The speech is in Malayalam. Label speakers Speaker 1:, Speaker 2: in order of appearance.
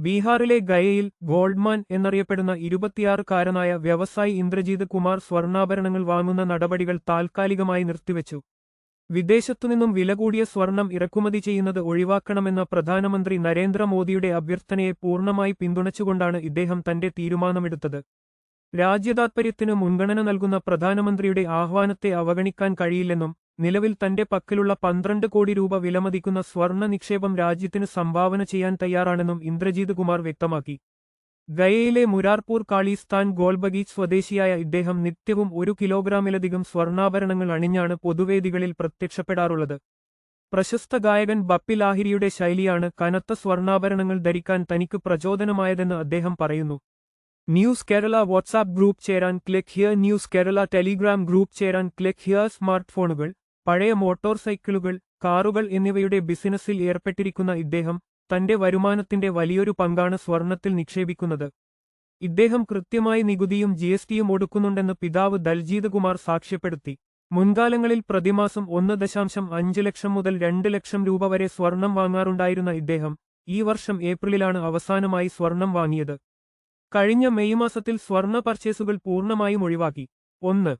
Speaker 1: ബീഹാറിലെ ഗയയിൽ ഗോൾഡ്മാൻ എന്നറിയപ്പെടുന്ന 26-കാരനായ വ്യവസായി ഇന്ദ്രജീത് കുമാർ സ്വർണ്ണാഭരണങ്ങൾ വാങ്ങുന്ന നടപടികൾ താൽക്കാലികമായി നിർത്തിവെച്ചു. വിദേശത്തുനിന്നും വില കൂടിയ സ്വർണം ഇറക്കുമതി ചെയ്യുന്നത് ഒഴിവാക്കണമെന്ന പ്രധാനമന്ത്രി നരേന്ദ്രമോദിയുടെ അഭ്യർത്ഥനയെ പൂർണ്ണമായി പിന്തുണച്ചുകൊണ്ടാണ് ഇദ്ദേഹം തന്റെ തീരുമാനമെടുത്തത്. രാജ്യതാത്പര്യത്തിന് മുൻഗണന നൽകുന്ന പ്രധാനമന്ത്രിയുടെ ആഹ്വാനത്തെ അവഗണിക്കാൻ കഴിയില്ലെന്നും നിലവിൽ തന്റെ പക്കലുള്ള 12 കോടി രൂപ വിലമതിക്കുന്ന സ്വർണ്ണ നിക്ഷേപം രാജ്യത്തിന് സംഭാവന ചെയ്യാൻ തയ്യാറാണെന്നും ഇന്ദ്രജീത് കുമാർ വ്യക്തമാക്കി. ഗയയിലെ മുരാർപൂർ കാളിസ്ഥാൻ ഗോൾബഗീച്ച് സ്വദേശിയായ ഇദ്ദേഹം നിത്യവും 1 കിലോഗ്രാമിലധികം സ്വർണ്ണാഭരണങ്ങൾ അണിഞ്ഞാണ് പൊതുവേദികളിൽ പ്രത്യക്ഷപ്പെടാറുള്ളത്. പ്രശസ്ത ഗായകൻ ബപ്പി ലാഹിരിയുടെ ശൈലിയാണ് കനത്ത സ്വർണ്ണാഭരണങ്ങൾ ധരിക്കാൻ തനിക്ക് പ്രചോദനമായതെന്ന് അദ്ദേഹം പറയുന്നു. ന്യൂസ് കേരള വാട്സാപ്പ് ഗ്രൂപ്പ് ചേരാൻ click here. News Kerala Telegram group ചേരാൻ ക്ലിക്ക് ഹിയർ. സ്മാർട്ട് ഫോണുകൾ, പഴയ മോട്ടോർ സൈക്കിളുകൾ, കാറുകൾ എന്നിവയുടെ ബിസിനസ്സിൽ ഏർപ്പെട്ടിരിക്കുന്ന ഇദ്ദേഹം തന്റെ വരുമാനത്തിന്റെ വലിയൊരു പങ്കാണ് സ്വർണത്തിൽ നിക്ഷേപിക്കുന്നത്. ഇദ്ദേഹം കൃത്യമായി നികുതിയും ജിഎസ്ടിയും ഒടുക്കുന്നുണ്ടെന്ന് പിതാവ് ദൽജീത് കുമാർ സാക്ഷ്യപ്പെടുത്തി. മുൻകാലങ്ങളിൽ പ്രതിമാസം 1.5 ലക്ഷം മുതൽ 2 ലക്ഷം രൂപ വരെ സ്വർണം വാങ്ങാറുണ്ടായിരുന്ന ഇദ്ദേഹം ഈ വർഷം ഏപ്രിലിലാണ് അവസാനമായി സ്വർണം വാങ്ങിയത്. കഴിഞ്ഞ മെയ് മാസത്തിൽ സ്വർണ്ണ പർച്ചേസുകൾ പൂർണ്ണമായും ഒഴിവാക്കി. 1.